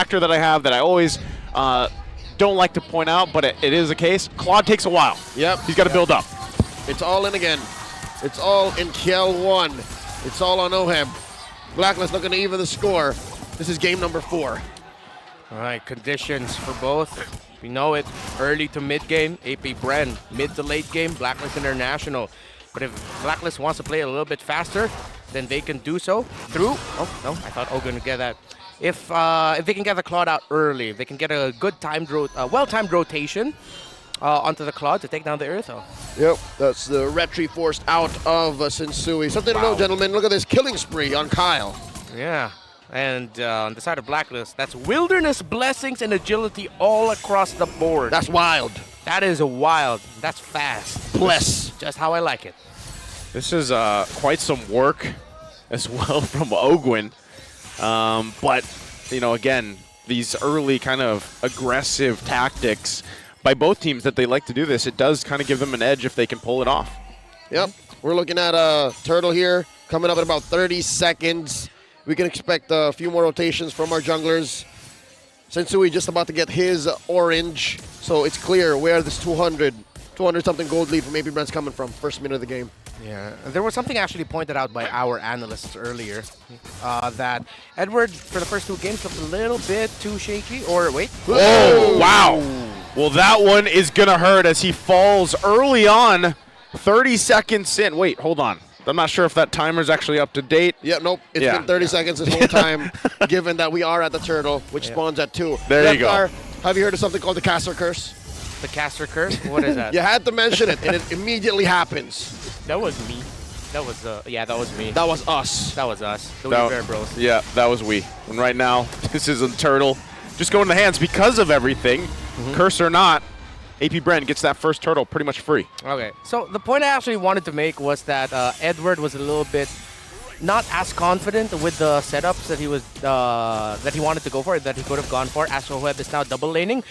factor that I have that I always don't like to point out, but it is the case. Claude takes a while. Yep. He's got to build up. It's all in again. It's all in KL1. It's all on OHEB. Blacklist looking to even the score. This is game number 4. All right, conditions for both. We know it. Early to mid game, Apbren. Mid to late game, Blacklist International. But if Blacklist wants to play a little bit faster, then they can do so through. Oh no, I thought Ogun would get that. If they can get the Claude out early, if they can get a good timed, well-timed rotation onto the Claude to take down the Eartho. Yep, that's the retry forced out of Sensui. Something to know, gentlemen. Look at this killing spree on Kyle. Yeah. And on the side of Blacklist, that's wilderness blessings and agility all across the board. That's wild. That is wild. That's fast. Bless. Just how I like it. This is quite some work as well from Ogwin. But, you know, again, these early kind of aggressive tactics by both teams that they like to do this, it does kind of give them an edge if they can pull it off. Yep, we're looking at Turtle here coming up in about 30 seconds. We can expect a few more rotations from our junglers. Sensui just about to get his orange, so it's clear where this 200-something gold lead from Apbren's coming from. First minute of the game. Yeah, there was something actually pointed out by our analysts earlier that Edward, for the first 2 games, looked a little bit too shaky. Or wait. Oh, wow. Well, that one is going to hurt as he falls early on, 30 seconds in. Wait, hold on. I'm not sure if that timer's actually up to date. Yeah, nope. It's been 30 seconds this whole time, given that we are at the Turtle, which spawns at 2. There you go. Have you heard of something called the Caster Curse? The Caster Curse? What is that? You had to mention it, and it immediately happens. That was me. That was, yeah, that was me. That was us. That was us. The that, Bros. Yeah, that was we. And right now, this is a Turtle. Just going to the hands because of everything, curse or not. Apbren gets that first Turtle pretty much free. Okay, so the point I actually wanted to make was that Edward was a little bit not as confident with the setups that he was that he wanted to go for, that he could have gone for. As OHEB is now double laning,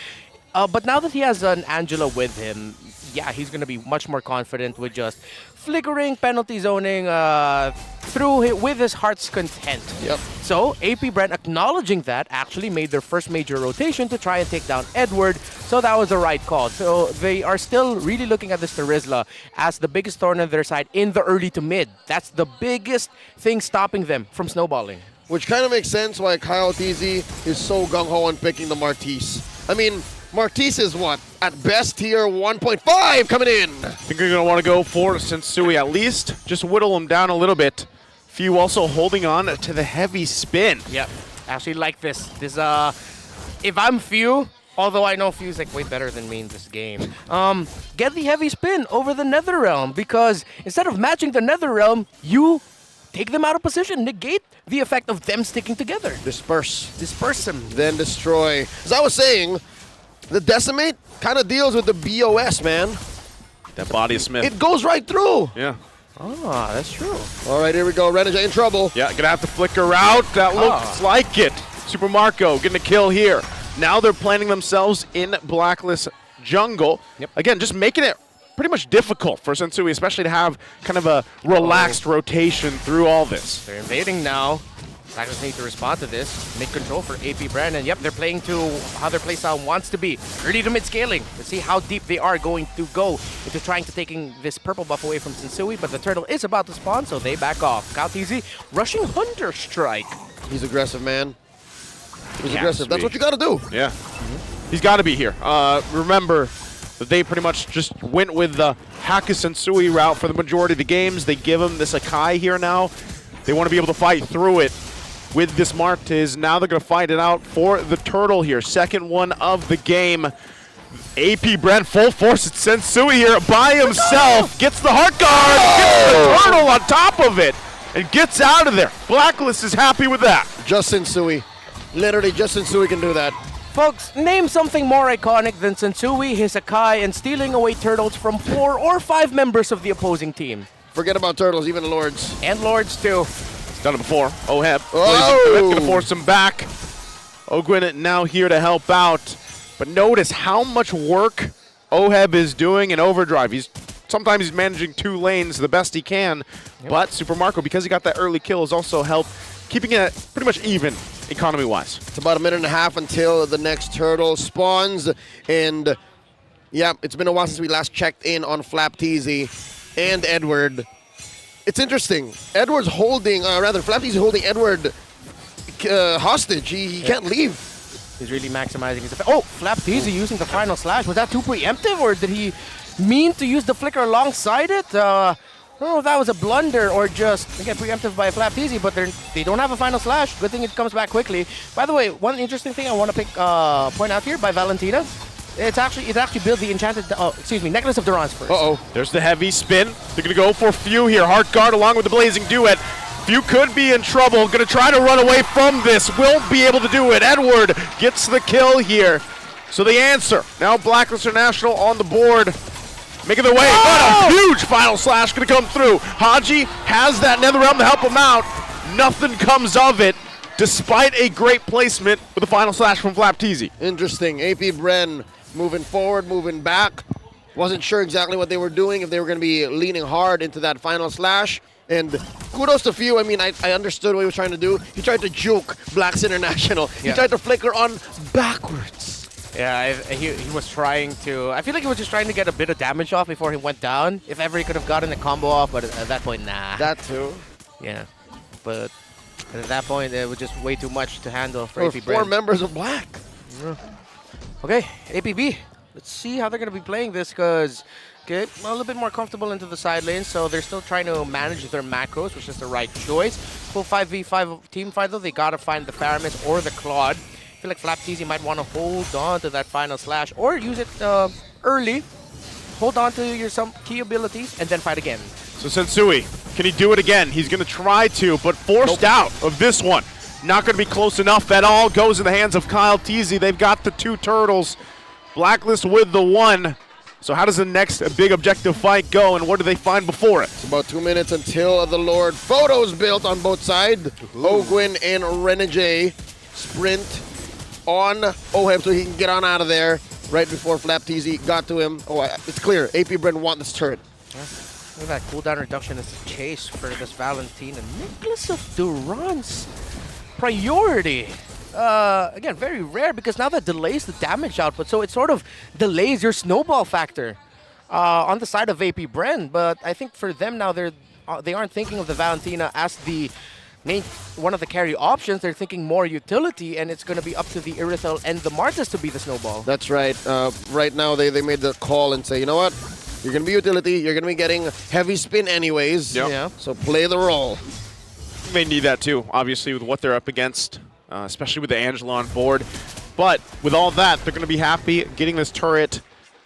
but now that he has an Angela with him, yeah, he's going to be much more confident with just flickering, penalty zoning with his heart's content. Yep. So Apbren, acknowledging that, actually made their first major rotation to try and take down Edward. So that was the right call. So they are still really looking at this Terizla as the biggest thorn on their side in the early to mid. That's the biggest thing stopping them from snowballing. Which kind of makes sense why Kyle TZ is so gung-ho on picking the Martise. I mean, Martise is what? At best, tier 1.5 coming in. I think you're going to want to go for Sensui at least. Just whittle him down a little bit. Few also holding on to the heavy spin. Yep. Actually like this. If I'm Few, although I know Few's like way better than me in this game, get the heavy spin over the Netherrealm, because instead of matching the Netherrealm, you take them out of position, negate the effect of them sticking together. Disperse them. Then destroy. As I was saying, the Decimate kind of deals with the BOS, man. That body of Smith. It goes right through. Yeah. Ah, that's true. All right, here we go. Renegade in trouble. Yeah, gonna have to flicker out. That looks like it. Super Marco getting a kill here. Now they're planting themselves in Blacklist jungle. Yep. Again, just making it pretty much difficult for Sensui, especially to have kind of a relaxed rotation through all this. They're invading now. Blacklist need to respond to this. Mid-control for Apbren, and yep, they're playing to how their playstyle wants to be. Early to mid-scaling. Let's see how deep they are going to go into trying to taking this purple buff away from Sensui, but the Turtle is about to spawn, so they back off. Kyle TZ rushing Hunter Strike. He's aggressive, man. He's Yeah, aggressive. That's what you got to do. Yeah. He's got to be here. Remember that they pretty much just went with the Haka Sensui route for the majority of the games. They give him this Akai here now. They want to be able to fight through it with this Martiz. Now they're going to fight it out for the Turtle here. Second one of the game. Apbren full force at Sensui here by himself. Gets the heart guard. Gets the Turtle on top of it. And gets out of there. Blacklist is happy with that. Just Sensui. Literally, just Sensui can do that. Folks, name something more iconic than Sensui, his Akai, and stealing away turtles from 4 or 5 members of the opposing team. Forget about turtles, even Lords. And Lords, too. Done it before. OHEB. Oh! Going to force him back. Ogwin now here to help out. But notice how much work OHEB is doing in Overdrive. Sometimes he's managing 2 lanes the best he can. Yep. But Super Marco, because he got that early kill, has also helped keeping it pretty much even economy-wise. It's about a minute and a half until the next turtle spawns. And yeah, it's been a while since we last checked in on Flapteasy and Edward. It's interesting. Edward's holding, Flapteasy holding Edward hostage. He can't leave. He's really maximizing his effect. Oh, Flapteasy using the final slash. Was that too preemptive, or did he mean to use the flicker alongside it? I don't know if that was a blunder or just, again, preemptive by Flapteasy, but they don't have a final slash. Good thing it comes back quickly. By the way, one interesting thing I want to point out here by Valentina, it actually built the enchanted, Necklace of Durance first. Uh-oh. There's the heavy spin. They're going to go for Few here. Heart Guard along with the Blazing Duet. Few could be in trouble. Going to try to run away from this. Will be able to do it. Edward gets the kill here. So the answer. Now Blacklist International on the board. Making their way. Oh! What a huge final slash going to come through. Haji has that Netherrealm to help him out. Nothing comes of it, despite a great placement with a final slash from Flapteasy. Interesting. Apbren moving forward, moving back. Wasn't sure exactly what they were doing, if they were going to be leaning hard into that final slash. And kudos to Few. I mean, I understood what he was trying to do. He tried to juke Blacks International. He tried to flicker on backwards. Yeah, he was trying to... I feel like he was just trying to get a bit of damage off before he went down. If ever he could have gotten a combo off, but at that point, nah. That too. Yeah, but at that point, it was just way too much to handle for Apbren. 4 members of Black. Yeah. Okay, APB. Let's see how they're going to be playing this, because a little bit more comfortable into the side lane, so they're still trying to manage their macros, which is the right choice. Full 5v5 team fight, though, they got to find the Paramis or the Claude. I feel like Flapteasy might want to hold on to that final slash or use it early. Hold on to some key abilities and then fight again. So Sensui, can he do it again? He's going to try to, but forced out of this one. Not going to be close enough at all. Goes in the hands of Kyle Teasy. They've got the 2 turtles. Blacklist with the 1. So how does the next big objective fight go, and what do they find before it? It's about 2 minutes until the Lord. Photos built on both sides. Ogwin and Renegade sprint on Oheb so he can get on out of there right before Flapteasy got to him. Oh, it's clear. Apbren won this turret. Look at that cooldown reduction as a chase for this Valentina. Necklace of Durance priority. Again, very rare, because now that delays the damage output, so it sort of delays your snowball factor on the side of Apbren. But I think for them now, they aren't thinking of the Valentina as the one of the carry options. They're thinking more utility, and it's going to be up to the Irithel and the Martas to be the snowball. That's right. Right now, they made the call and say, you know what? You're going to be utility. You're going to be getting heavy spin anyways. Yep. Yeah. So play the role. They need that too, obviously, with what they're up against, especially with the Angela on board. But with all that, they're going to be happy getting this turret.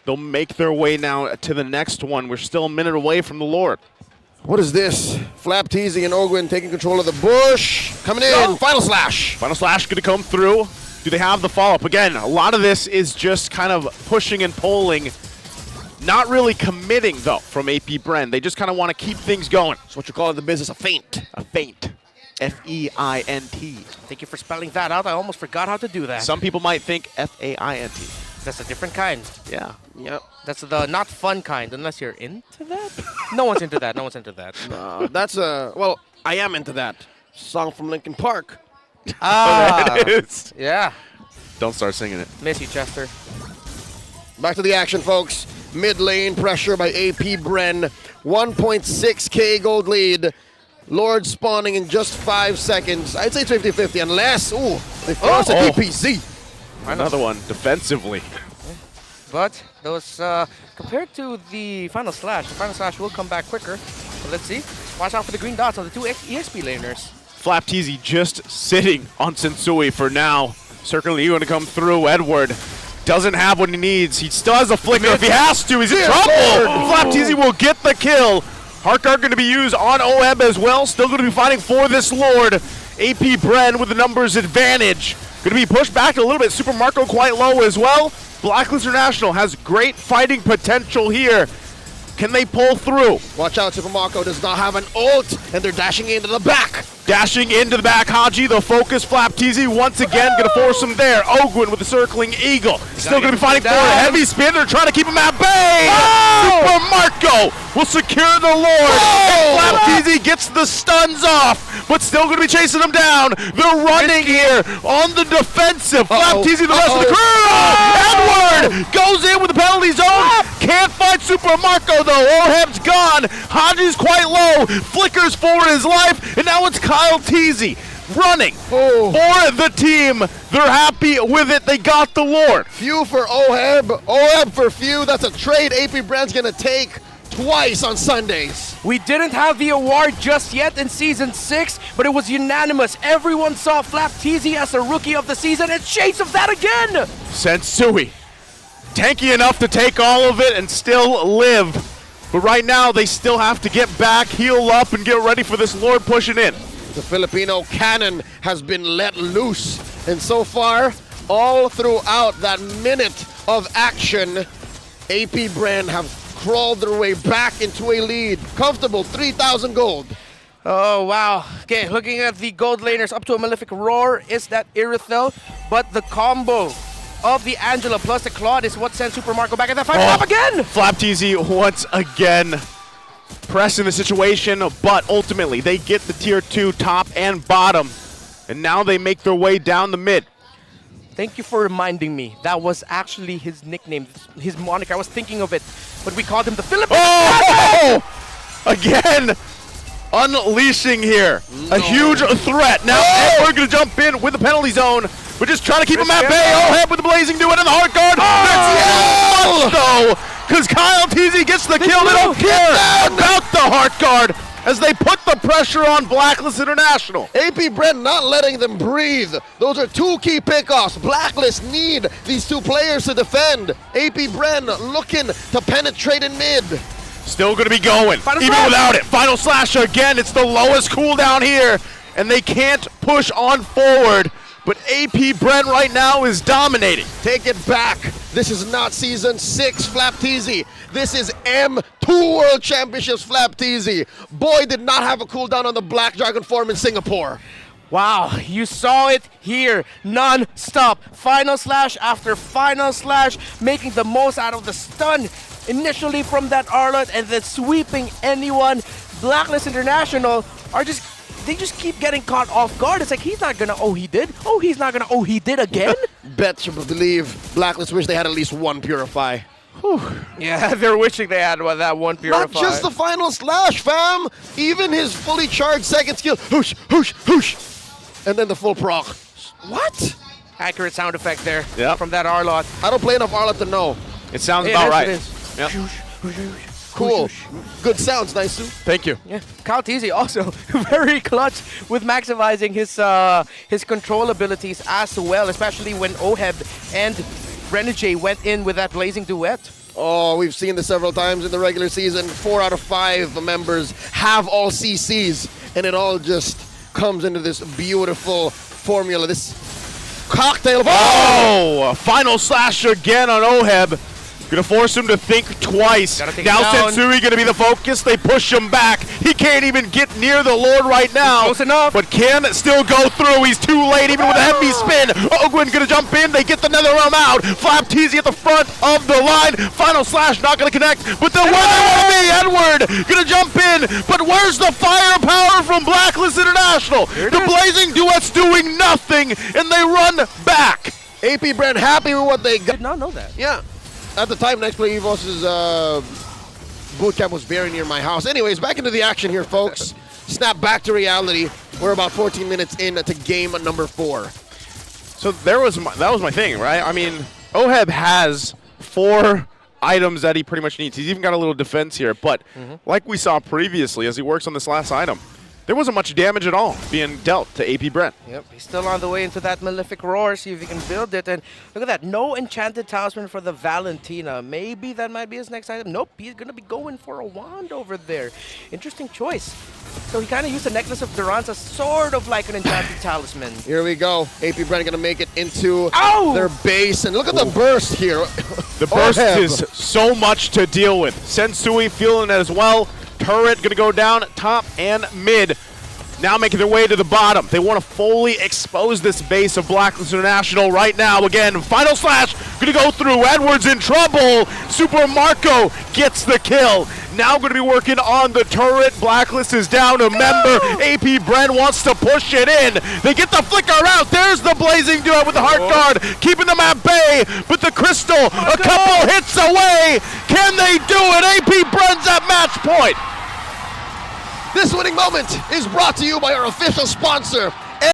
They'll make their way now to the next one. We're still a minute away from the Lord. What is this? Flapteasy and Ogwin taking control of the bush. Coming in. No. Final slash. Final slash going to come through. Do they have the follow-up? Again, a lot of this is just kind of pushing and pulling. Not really committing, though, from Apbren. They just kind of want to keep things going. It's what you call in the business a feint. A feint. F-E-I-N-T. Thank you for spelling that out. I almost forgot how to do that. Some people might think F-A-I-N-T. That's a different kind. Yeah. Yep. That's the not fun kind, unless you're into that. No one's into that. No one's into that. That's well, I am into that. Song from Linkin Park. Ah. It is. Yeah. Don't start singing it. Miss you, Chester. Back to the action, folks. Mid lane pressure by Apbren. 1.6k gold lead. Lord spawning in just 5 seconds. I'd say it's 50-50 unless, they force a DPZ. Another one defensively. But those, compared to the final slash will come back quicker. But let's see. Watch out for the green dots on the 2 EXP laners. Flapteasy just sitting on Sensui for now. Certainly going to come through. Edward doesn't have what he needs. He still has a flicker. If he has to, he's in trouble. Flapteasy will get the kill. Heartguard going to be used on Oheb as well. Still going to be fighting for this Lord. Apbren with the numbers advantage. Going to be pushed back a little bit. Super Marco quite low as well. Blacklist International has great fighting potential here. Can they pull through? Watch out, Super Marco does not have an ult, and they're dashing into the back. Dashing into the back, Haji, the focus, Flap TZ once again, gonna force him there. Ogwin with the circling eagle. Still gonna be fighting for a heavy spin. They're trying to keep him at bay. Super Marco will secure the Lord. And Flap TZ gets the stuns off, but still gonna be chasing him down. They're running here on the defensive. Flap TZ, the rest of the crew. Edward goes in with the penalty zone. Can't fight Super Marco though. Oheb's gone. Haji's quite low. Flickers for his life, and now it's Kyle Teasy running for the team. They're happy with it. They got the Lord. Few for Oheb. Oheb for few. That's a trade Apbren's gonna take twice on Sundays. We didn't have the award just yet in Season 6, but it was unanimous. Everyone saw Flap TZ as a Rookie of the Season, and shades of that again! Sensui, tanky enough to take all of it and still live. But right now, they still have to get back, heal up, and get ready for this Lord pushing in. The Filipino cannon has been let loose. And so far, all throughout that minute of action, Apbren have crawled their way back into a lead. Comfortable 3,000 gold. Oh, wow. Okay, looking at the gold laners, up to a Malefic Roar is that Irithel, but the combo of the Angela plus the Claude is what sends Super Marco back at that fight. Flap again! Flap TZ once again pressing the situation, but ultimately they get the tier 2 top and bottom, and now they make their way down the mid. Thank you for reminding me. That was actually his nickname, his moniker. I was thinking of it, but we called him the Philippines. Oh! Again, unleashing here. A huge threat. Now we're going to jump in with the penalty zone. We're just trying to keep him at bay. Oheb with the blazing duet and the heart guard. That's much though, because Kyle TZ gets the kill. They don't care about the heart guard as they put the pressure on Blacklist International. Apbren not letting them breathe. Those are two key pickoffs. Blacklist need these two players to defend. Apbren looking to penetrate in mid. Still going to be going, even without it. Final slash again. It's the lowest cooldown here, and they can't push on forward. But Apbren right now is dominating. Take it back. This is not Season 6 Flap TZ. This is M2 World Championships Flap TZ. Boy did not have a cooldown on the Black Dragon form in Singapore. Wow, you saw it here, non-stop. Final slash after final slash, making the most out of the stun. Initially from that Arlot and then sweeping anyone. Blacklist International are they just keep getting caught off guard. It's like, he's not gonna, oh, he did? Oh, he's not gonna, oh, he did again? Bet you believe Blacklist wish they had at least one Purify. Whew. Yeah, they're wishing they had that one Purify. Not just the final slash, fam. Even his fully charged second skill. Whoosh, whoosh, whoosh. And then the full proc. What? Accurate sound effect there Yep. from that Arlot. I don't play enough Arlot to know. It sounds about right. It is. Yep. Cool. Good sounds, nice too. Thank you. Yeah, Kyle TZ also very clutch with maximizing his control abilities as well, especially when Oheb and Renegade went in with that blazing duet. Oh, we've seen this several times in the regular season. 4 out of 5 members have all CCs, and it all just comes into this beautiful formula, this cocktail of final slash again on Oheb. Gonna force him to think twice. Now Sensui gonna be the focus. They push him back. He can't even get near the Lord right now. Close enough. But can still go through. He's too late even with a heavy spin. Ogwin gonna jump in. They get the nether realm out. Flap TZ at the front of the line. Final slash not gonna connect. But they're where they wanna be. Edward gonna jump in. But where's the firepower from Blacklist International? The blazing duet's doing nothing and they run back. Apbren happy with what they got. Did not know that. Yeah. At the time, Next Play Evos' boot camp was very near my house. Anyways, back into the action here, folks. Snap back to reality. We're about 14 minutes into game number 4. So that was my thing, right? I mean, Oheb has 4 items that he pretty much needs. He's even got a little defense here, but like we saw previously as he works on this last item, there wasn't much damage at all being dealt to Apbren. Yep, he's still on the way into that Malefic Roar, see if he can build it. And look at that, no Enchanted Talisman for the Valentina. Maybe that might be his next item. Nope, he's going to be going for a wand over there. Interesting choice. So he kind of used the Necklace of Durance as sort of like an Enchanted Talisman. Here we go. Apbren going to make it into their base. And look at the burst here. The burst is so much to deal with. Sensui feeling it as well. Turret gonna go down top and mid. now making their way to the bottom. They want to fully expose this base of Blacklist International right now. Again, final slash, gonna go through. Edwards in trouble. Super Marco gets the kill. Now going to be working on the turret. Blacklist is down a member. Apbren wants to push it in. They get the flicker out. There's the blazing duo with the heart guard, keeping them at bay. But the crystal, a couple hits away. Can they do it? Apbren's at match point. This winning moment is brought to you by our official sponsor,